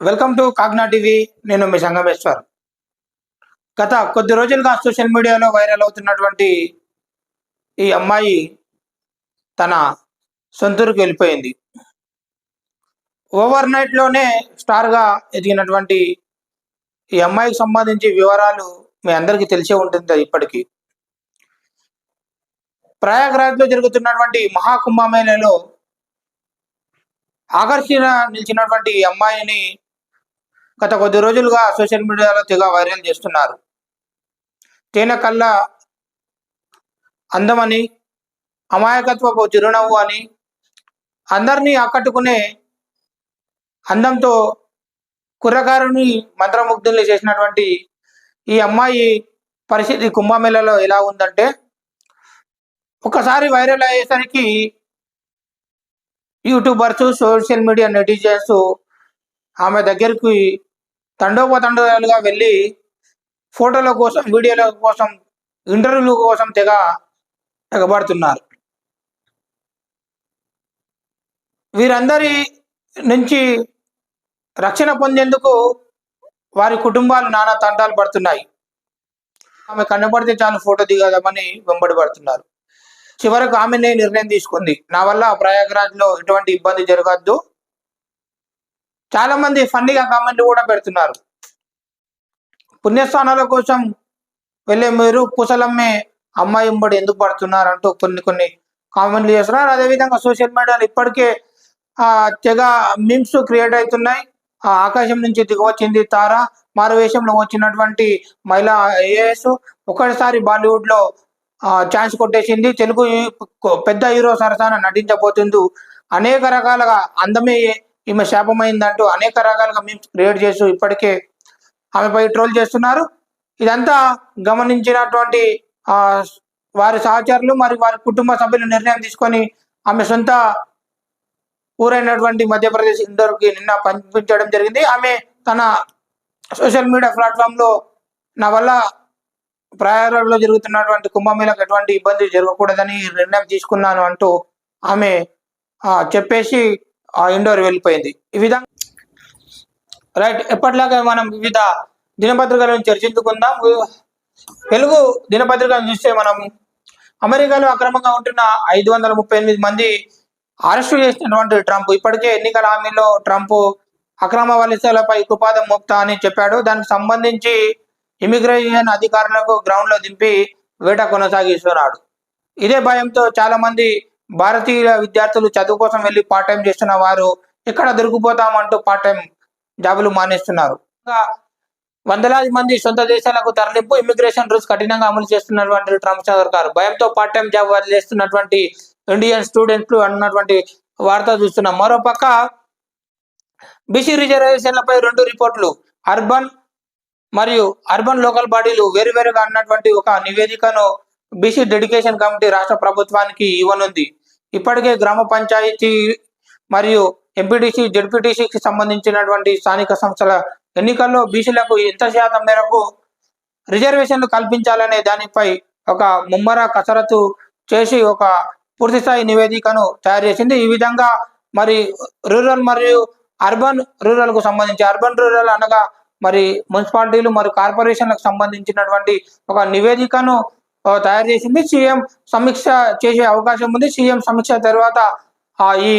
Welcome to Kagna TV. నేను మీ సంగమేశ్వర్. గత కొద్ది రోజులుగా సోషల్ మీడియాలో వైరల్ అవుతున్నటువంటి ఈ అమ్మాయి తన సొంతూరుకు వెళ్ళిపోయింది. ఓవర్ నైట్లోనే స్టార్గా ఎదిగినటువంటి ఈ అమ్మాయికి సంబంధించి వివరాలు మీ అందరికీ తెలిసే ఉంటుంది. ఇప్పటికీ ప్రయాగ్రాజ్లో జరుగుతున్నటువంటి మహాకుంభమేళలో ఆకర్షణ నిలిచినటువంటి ఈ అమ్మాయిని గత కొద్ది రోజులుగా సోషల్ మీడియాలో తెగ వైరల్ చేస్తున్నారు. తేనె కళ్ళ అందమని, అమాయకత్వపు చిరునవ్వు అని, అందరినీ ఆకట్టుకునే అందంతో కుర్రకారుని మంత్రముగ్ధుల్ని చేసినటువంటి ఈ అమ్మాయి పరిస్థితి కుంభమేళలో ఎలా ఉందంటే, ఒకసారి వైరల్ అయ్యేసరికి యూట్యూబర్స్, సోషల్ మీడియా నెటిజన్స్ ఆమె దగ్గరికి తండోపతండాలుగా వెళ్ళి ఫోటోల కోసం, వీడియోల కోసం, ఇంటర్వ్యూల కోసం తెగ ఎగబడుతున్నారు. వీరందరి నుంచి రక్షణ పొందేందుకు వారి కుటుంబాలు నానా తంటాలు పడుతున్నాయి. ఆమె కనబడితే చాలు ఫోటో దిగదామని వెంబడి పడుతున్నారు. చివరకు ఆమెనే నిర్ణయం తీసుకుంది, నా వల్ల ప్రయాగ్రాజ్లో ఎటువంటి ఇబ్బంది జరగద్దు. చాలా మంది ఫన్నీగా కామెంట్లు కూడా పెడుతున్నారు. పుణ్యస్థానాల కోసం వెళ్ళే మీరు పూసలమ్మే అమ్మాయి వెంబడి ఎందుకు పడుతున్నారు అంటూ కొన్ని కామెంట్లు చేస్తున్నారు. అదేవిధంగా సోషల్ మీడియాలో ఇప్పటికే తెగ మీమ్స్ క్రియేట్ అవుతున్నాయి. ఆకాశం నుంచి దిగవచ్చింది తార, మారువేషంలో వచ్చినటువంటి మహిళా ఐఏఎస్ ఒకసారి బాలీవుడ్లో ఛాన్స్ కొట్టేసింది, తెలుగు పెద్ద హీరో సరసన నటించబోతుంది, అనేక రకాలుగా అందమే ఈమె శాపమైందంటూ అనేక రకాలుగా మీమ్స్ క్రియేట్ చేస్తూ ఇప్పటికే ఆమెపై ట్రోల్ చేస్తున్నారు. ఇదంతా గమనించినటువంటి వారి సహచరులు మరి వారి కుటుంబ సభ్యులు నిర్ణయం తీసుకొని ఆమె సొంత ఊరైనటువంటి మధ్యప్రదేశ్ ఇందోర్కి నిన్న పంపించడం జరిగింది. ఆమె తన సోషల్ మీడియా ప్లాట్ఫామ్లో నా వల్ల ప్రయాగ్రాజ్లో జరుగుతున్నటువంటి కుంభమేళకు ఎటువంటి ఇబ్బంది జరగకూడదని నిర్ణయం తీసుకున్నాను అంటూ ఆమె చెప్పేసి ఇండోర్ వెళ్ళిపోయింది. ఈ విధంగా రైట్, ఎప్పటిలాగా మనం వివిధ దినపత్రికలను చర్చించుకుందాం. తెలుగు దినపత్రికలను చూస్తే మనం అమెరికాలో అక్రమంగా ఉంటున్న 538 మంది అరెస్టు చేసినటువంటి ట్రంప్ ఇప్పటికే ఎన్నికల హామీలో ట్రంప్ అక్రమ వలసలపై ఉక్కుపాదం మోపుతా అని చెప్పాడు. దానికి సంబంధించి ఇమిగ్రేషన్ అధికారులకు గ్రౌండ్లో దింపి వేట కొనసాగిస్తున్నాడు. ఇదే భయంతో చాలా మంది భారతీయ విద్యార్థులు చదువు కోసం వెళ్ళి పార్ట్ టైం చేస్తున్న వారు ఎక్కడ దొరికిపోతామంటూ పార్ట్ టైం జాబులు మానేస్తున్నారు. వందలాది మంది సొంత దేశాలకు తరలింపు, ఇమిగ్రేషన్ రూల్స్ కఠినంగా అమలు చేస్తున్నటువంటి ట్రంప్ సర్కార్ భయంతో పార్ట్ టైం జాబ్ వదిలేస్తున్నటువంటి ఇండియన్ స్టూడెంట్లు అన్నటువంటి వార్త చూస్తున్నాం. మరోపక్క బీసీ రిజర్వేషన్లపై 2 రిపోర్టులు, అర్బన్ మరియు అర్బన్ లోకల్ బాడీలు వేరువేరుగా అన్నటువంటి ఒక నివేదికను బీసీ డెడికేషన్ కమిటీ రాష్ట్ర ప్రభుత్వానికి ఇవ్వనుంది. ఇప్పటికే గ్రామ పంచాయతీ మరియు ఎంపీటీసీ, జెడ్పీటీసీకి సంబంధించినటువంటి స్థానిక సంస్థల ఎన్నికల్లో బీసీలకు ఎంత శాతం మేరకు రిజర్వేషన్లు కల్పించాలనే దానిపై ఒక ముమ్మర కసరత్తు చేసి ఒక పూర్తిస్థాయి నివేదికను తయారు చేసింది. ఈ విధంగా మరి రూరల్ మరియు అర్బన్ రూరల్కు సంబంధించి, అర్బన్ రూరల్ అనగా మరి మున్సిపాలిటీలు మరియు కార్పొరేషన్లకు సంబంధించినటువంటి ఒక నివేదికను తయారు చేసింది. సీఎం సమీక్ష చేసే అవకాశం ఉంది. సీఎం సమీక్ష తర్వాత ఈ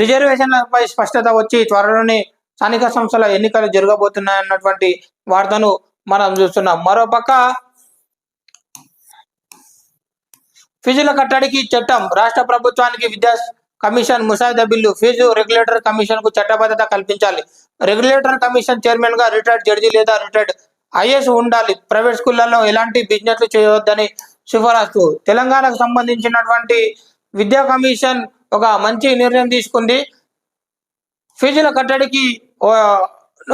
రిజర్వేషన్లపై స్పష్టత వచ్చి త్వరలోనే స్థానిక సంస్థల ఎన్నికలు జరగబోతున్నాయన్నటువంటి వార్తను మనం చూస్తున్నాం. మరోపక్క ఫీజుల కట్టడికి చట్టం, రాష్ట్ర ప్రభుత్వానికి విద్యా కమిషన్ ముసాయిదా బిల్లు, ఫీజు రెగ్యులేటర్ కమిషన్ కు చట్టబద్ధత కల్పించాలి. రెగ్యులేటర్ కమిషన్ చైర్మన్ గా రిటైర్డ్ జడ్జి లేదా రిటైర్డ్ ఐఏఎస్ ఉండాలి. ప్రైవేట్ స్కూళ్లలో ఎలాంటి బిజినెస్లు చేయవద్దని సిఫారసు. తెలంగాణకు సంబంధించినటువంటి విద్యా కమిషన్ ఒక మంచి నిర్ణయం తీసుకుంది. ఫీజుల కట్టడికి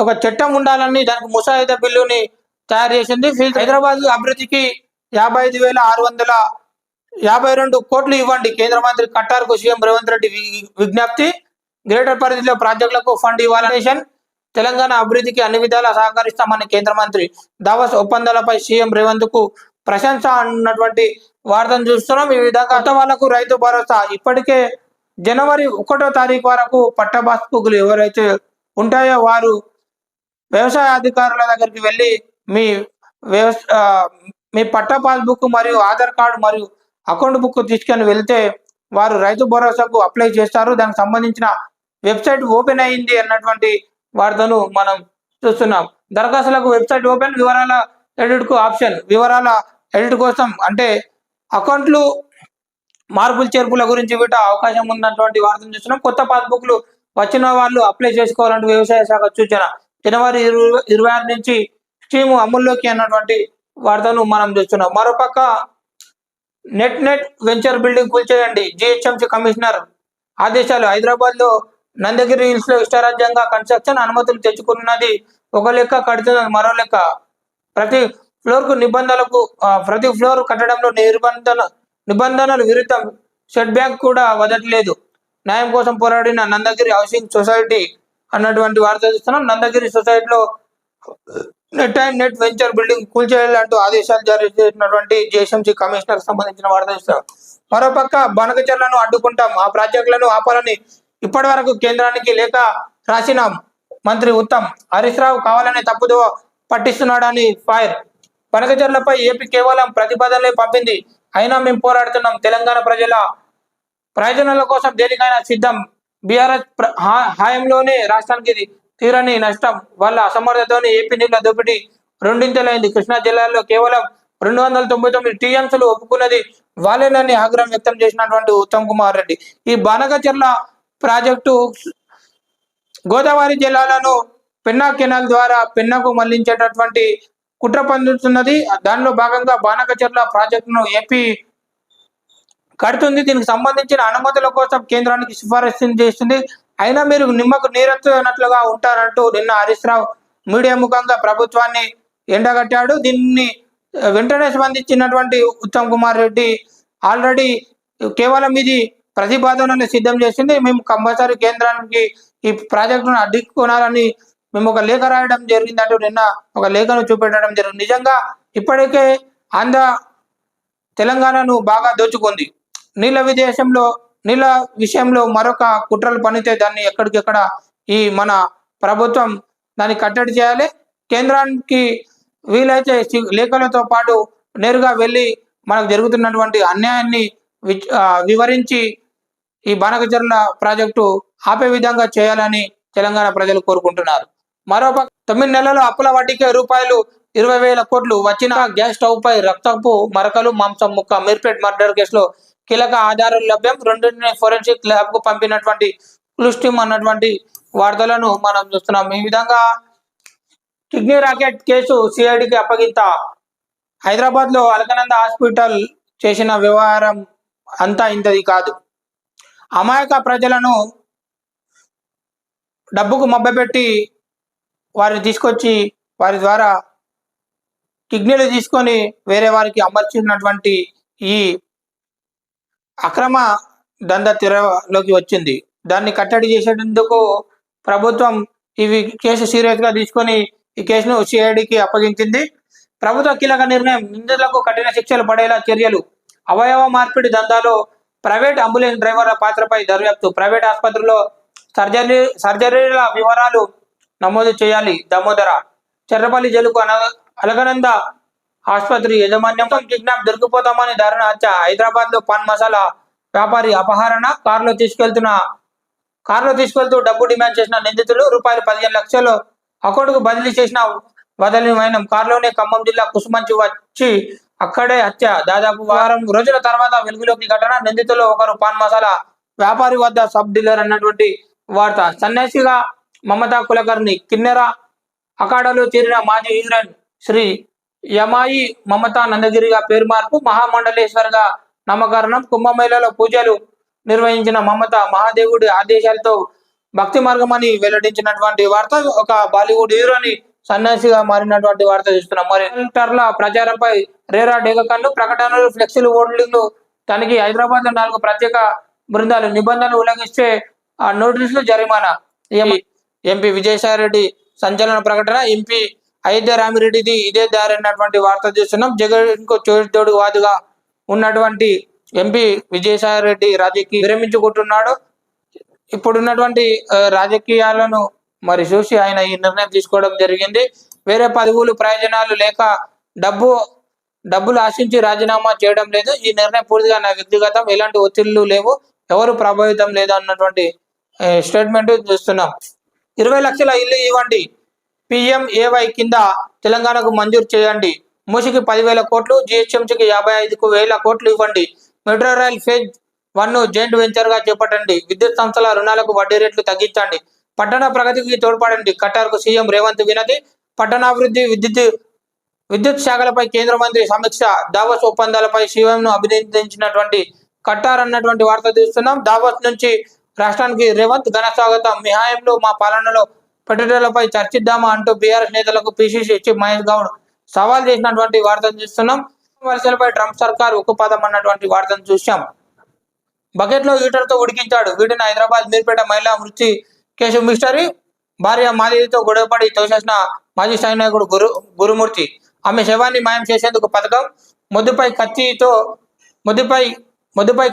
ఒక చట్టం ఉండాలని దానికి ముసాయిదా బిల్లుని తయారు చేసింది. హైదరాబాద్ అభివృద్ధికి 55,652 కోట్లు ఇవ్వండి, కేంద్ర మంత్రి కట్టార్కు సీఎం రేవంత్ రెడ్డి విజ్ఞప్తి. గ్రేటర్ పరిధిలో ప్రాజెక్టులకు ఫండ్ ఇవ్వాలని, తెలంగాణ అభివృద్ధికి అన్ని విధాలా సహకరిస్తామని కేంద్ర మంత్రి. దావోస్ ఒప్పందాలపై సీఎం రేవంత్ కు ప్రశంస అన్నటువంటి వార్తను చూస్తున్నాం. ఈ విధంగా కొత్త వాళ్లకు రైతు భరోసా. ఇప్పటికే జనవరి 1వ తారీఖు వరకు పట్టభద్రులు ఎవరైతే ఉంటాయో వారు వ్యవసాయ అధికారుల దగ్గరికి వెళ్ళి మీ వ్యవస ఆ, మీ పట్టా పాస్బుక్ మరియు ఆధార్ కార్డు మరియు అకౌంట్ బుక్ తీసుకొని వెళ్తే వారు రైతు భరోసాకు అప్లై చేస్తారు. దానికి సంబంధించిన వెబ్సైట్ ఓపెన్ అయింది అన్నటువంటి వార్తను మనం చూస్తున్నాం. దరఖాస్తులకు వెబ్సైట్ ఓపెన్, వివరాల ఎడిట్కు ఆప్షన్. వివరాల ఎడిట్ కోసం అంటే అకౌంట్లు మార్పులు చేర్పుల గురించి వీట అవకాశం ఉన్నటువంటి వార్తను చూస్తున్నాం. కొత్త పాస్బుక్లు వచ్చిన వాళ్ళు అప్లై చేసుకోవాలంటే వ్యవసాయ శాఖ సూచన. జనవరి 26 నుంచి స్కీము అమల్లోకి అన్నటువంటి వార్తను మనం చూస్తున్నాం. మరోపక్క నెట్ వెంచర్ బిల్డింగ్ కూల్చేయండి, జిహెచ్ఎంసీ కమిషనర్ ఆదేశాలు. హైదరాబాద్ లో నందగిరి హిల్స్ లో ఇష్టారాజ్యంగా కన్స్ట్రక్షన్ అనుమతులు తెచ్చుకున్నది ఒక లెక్క, కడుతున్నది మరో లెక్క. ప్రతి ప్రతి ఫ్లోర్ కట్టడంలో నిబంధనలు విరుద్ధం, సెట్ బ్యాక్ కూడా వదలట్లేదు. న్యాయం కోసం పోరాడిన నందగిరి హౌసింగ్ సొసైటీ అన్నటువంటి వార్త చూస్తున్నాం. నందగిరి సొసైటీలో నెట్ వెంచర్ బిల్డింగ్ కూల్చేయాలంటూ ఆదేశాలు జారీ చేసినటువంటి జిహెచ్ఎంసీ కమిషనర్ సంబంధించిన వార్త చూస్తాం. మరోపక్క బనకచర్లను అడ్డుకుంటాం, ఆ ప్రాజెక్టులను ఆపాలని ఇప్పటి వరకు కేంద్రానికి లేఖ రాసిన మంత్రి ఉత్తమ్. హరీష్ రావు కావాలనే తప్పుదో పట్టిస్తున్నాడని ఫైర్. బనకచర్లపై ఏపీ కేవలం ప్రతిపాదనలే పంపింది, అయినా మేము పోరాడుతున్నాం. తెలంగాణ ప్రజల ప్రయోజనాల కోసం దేనికైనా సిద్ధం. బీఆర్ఎస్ హాయంలోనే రాష్ట్రానికి తీరని నష్టం వల్ల అసమర్థతతోనే ఏపీ నీళ్ల దోపిడీ రెండింతలైంది. కృష్ణా జిల్లాలో కేవలం 299 టీఎంసీలు ఒప్పుకున్నది వాళ్ళేనని ఆగ్రహం వ్యక్తం చేసినటువంటి ఉత్తమ్ కుమార్ రెడ్డి. ఈ బనకచర్ల ప్రాజెక్టు గోదావరి జిల్లాలను పెన్నా కెనాల్ ద్వారా పెన్నాకు మళ్లించేటటువంటి కుట్ర పన్నుతున్నది. దానిలో భాగంగా బనకచర్ల ప్రాజెక్టును ఏపీ కడుతుంది. దీనికి సంబంధించిన అనుమతుల కోసం కేంద్రానికి సిఫారసు చేస్తుంది. అయినా మీరు నిమ్మకు నీరెత్తునట్లుగా ఉంటారంటూ నిన్న హరీష్ రావు మీడియా ముఖంగా ప్రభుత్వాన్ని ఎండగట్టాడు. దీన్ని వెంటనే స్పందించినటువంటి ఉత్తమ్ కుమార్ రెడ్డి ఆల్రెడీ కేవలం ఇది ప్రతిపాదనలు సిద్ధం చేసింది, మేము కంపల్సరీ కేంద్రానికి ఈ ప్రాజెక్టును అడ్డుకోనాలని మేము ఒక లేఖ రాయడం జరిగింది అంటూ నిన్న ఒక లేఖను చూపెట్టడం జరిగింది. నిజంగా ఇప్పటికే ఆంధ్ర తెలంగాణను బాగా దోచుకుంది. నీళ్ళ విషయంలో మరొక కుట్రలు పనితే దాన్ని ఎక్కడికెక్కడ ఈ మన ప్రభుత్వం దాన్ని కట్టడి చేయాలి. కేంద్రానికి వీలైతే లేఖలతో పాటు నేరుగా వెళ్ళి మనకు జరుగుతున్నటువంటి అన్యాయాన్ని వివరించి ఈ బనకచర్ల ప్రాజెక్టు ఆపే విధంగా చేయాలని తెలంగాణ ప్రజలు కోరుకుంటున్నారు. మరోపక్క 9 నెలల అప్పుల వడ్డీకే ₹20,000 కోట్లు. వచ్చిన గ్యాస్ స్టవ్ పై రక్తపు మరకలు, మాంసం ముక్క. మీర్పేట్ మర్డర్ కేసులో కీలక ఆధారాలు లభ్యం, రెండింటిని ఫోరెన్సిక్ ల్యాబ్ కు పంపినటువంటి క్లూస్ టీమ్ అన్నటువంటి వార్తలను మనం చూస్తున్నాం. ఈ విధంగా కిడ్నీ రాకెట్ కేసు సిఐడికి అప్పగింత. హైదరాబాద్ లో అలకనంద హాస్పిటల్ చేసిన వ్యవహారం అంతా ఇంతది కాదు. అమాయక ప్రజలను డబ్బుకు మభ్యపెట్టి వారిని తీసుకొచ్చి వారి ద్వారా కిడ్నీలు తీసుకొని వేరే వారికి అమర్చినటువంటి ఈ అక్రమ దంద తెరలోకి వచ్చింది. దాన్ని కట్టడి చేసేందుకు ప్రభుత్వం ఇవి కేసు సీరియస్ గా తీసుకొని ఈ కేసును సిఐడికి అప్పగించింది. ప్రభుత్వ కీలక నిర్ణయం, నిందితులకు కఠిన శిక్షలు పడేలా చర్యలు. అవయవ మార్పిడి దందాలో ప్రైవేట్ అంబులెన్స్ డ్రైవర్ల పాత్రపై దర్యాప్తు. ప్రైవేట్ ఆసుపత్రిలో సర్జరీల వివరాలు నమోదు చేయాలి. దామోదర. చెర్రపల్లి జైలుకు అలగనంద ఆసుపత్రి యాజమాన్యం కిడ్నాప్, దొరికిపోతామని దారుణ హత్య. హైదరాబాద్ లో పాన్ మసాలా వ్యాపారి అపహరణ. కారులో తీసుకెళ్తూ డబ్బు డిమాండ్ చేసిన నిందితులు ₹15 లక్షలు అకౌంట్ కు బదిలీ చేసిన వదలిన వైనం. కారులోనే ఖమ్మం జిల్లా కుసుమంచి వచ్చి అక్కడే హత్య. దాదాపు వారం రోజుల తర్వాత వెలుగులోకి ఘటన. నిందితులు ఒకరు పాన్ మసాలా వ్యాపారి వద్ద సబ్ డీలర్ అన్నటువంటి వార్త. సన్యాసిగా మమతా కులకర్ణి. కిన్నెర అఖాడాలో చేరిన మాజీ హీరోయిన్ శ్రీ యమాయి మమతా నందగిరిగా పేరు మార్పు. మహామండలేశ్వరగా నామకరణం. కుంభమేళలో పూజలు నిర్వహించిన మమత మహాదేవుడి ఆదేశాలతో భక్తి మార్గం అని వెల్లడించినటువంటి వార్త. ఒక బాలీవుడ్ హీరోని సన్యాసిగా మారినటువంటి వార్త చూస్తున్నాం. మరి ఎన్నికల ప్రచారంపై రేరా డేగకన్ను. ప్రకటనలు, ఫ్లెక్సీలు, హోర్డింగ్లు తనిఖీ. హైదరాబాద్ లో 4 ప్రత్యేక బృందాలు. నిబంధనలు ఉల్లంఘిస్తే నోటీసులు, జరిమానా. ఎంపీ విజయసాయిరెడ్డి సంచలన ప్రకటన. ఎంపీ అయోధ్య రామిరెడ్డిది ఇదే దారి అన్నటువంటి వార్త చూస్తున్నాం. జగన్ కు తోడు వాదుగా ఉన్నటువంటి ఎంపీ విజయసాయిరెడ్డి రాజకీయ విరమించుకుంటున్నాడు. ఇప్పుడున్నటువంటి రాజకీయాలను మరి చూసి ఆయన ఈ నిర్ణయం తీసుకోవడం జరిగింది. వేరే పదవులు ప్రయోజనాలు లేక డబ్బులు ఆశించి రాజీనామా చేయడం లేదు. ఈ నిర్ణయం పూర్తిగా నా వ్యక్తిగతం, ఎలాంటి ఒత్తిళ్లు లేవు, ఎవరు ప్రభావితం లేదు అన్నటువంటి స్టేట్మెంట్ చూస్తున్నాం. 20 లక్షల ఇల్లు ఇవ్వండి, PMAY కింద తెలంగాణకు మంజూరు చేయండి. మూసికి 10,000 కోట్లు, GHMCకి 55,000 కోట్లు ఇవ్వండి. Metro rail phase 1 joint venture గా చేపట్టండి. విద్యుత్ సంస్థల రుణాలకు వడ్డీ రేట్లు తగ్గించండి. పట్టణ ప్రగతికి తోడ్పడండి. ఖట్టార్కు సీఎం రేవంత్ వినతి. పట్టణాభివృద్ధి, విద్యుత్ శాఖలపై కేంద్ర మంత్రి సమీక్ష. దావోస్ ఒప్పందాలపై సీఎంను అభినందించినటువంటి ఖట్టార్ అన్నటువంటి వార్త తీస్తున్నాం. దావోస్ నుంచి రాష్ట్రానికి రేవంత్ ఘన స్వాగతం. మీ హయాంలో మా పాలనలో పెట్టుబడులపై చర్చిద్దామా అంటూ బీఆర్ఎస్ నేతలకు PCC చీఫ్ మహేష్ గౌడ్ సవాల్ చేసినటువంటి వార్తను చూస్తున్నాం. వలసలపై ట్రంప్ సర్కార్ ఉక్కుపాదం అన్నటువంటి వార్తను చూసాం. బకెట్లో హీటర్తో ఉడికించాడు. వీటిని హైదరాబాద్ మీర్పేట మహిళా మృతి కేసు మిస్టరీ. భార్య మాదిరితో గొడవపడి తోసేసిన మాజీ స్థాయి నాయకుడు గురుమూర్తి. ఆమె శవాన్ని మాయం చేసేందుకు పథకం. మొద్దుపై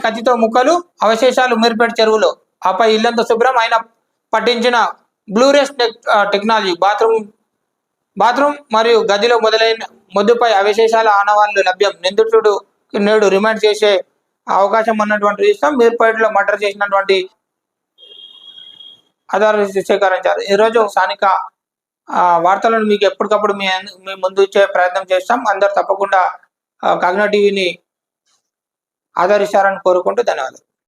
కత్తితో ముక్కలు, అవశేషాలు మీర్పేట చెరువులో. ఆపై ఇల్లంతా శుభ్రం. ఆయన పట్టించిన బ్లూరేస్ టెక్నాలజీ. బాత్రూమ్ మరియు గదిలో మొదలైన మొద్దుపై అవశేషాల ఆనవాళ్లు లభ్యం. నిందితుడు నేడు రిమాండ్ చేసే అవకాశం అన్నటువంటి విషయం. మీర్పేటలో మర్డర్ చేసినటువంటి ఆధారాలు సేకరించారు. ఈరోజు స్థానిక వార్తలను మీకు ఎప్పటికప్పుడు మీ ముందు ఇచ్చే ప్రయత్నం చేస్తాం. అందరు తప్పకుండా కాగ్నా టీవీని ఆదరిస్తారని కోరుకుంటూ ధన్యవాదాలు.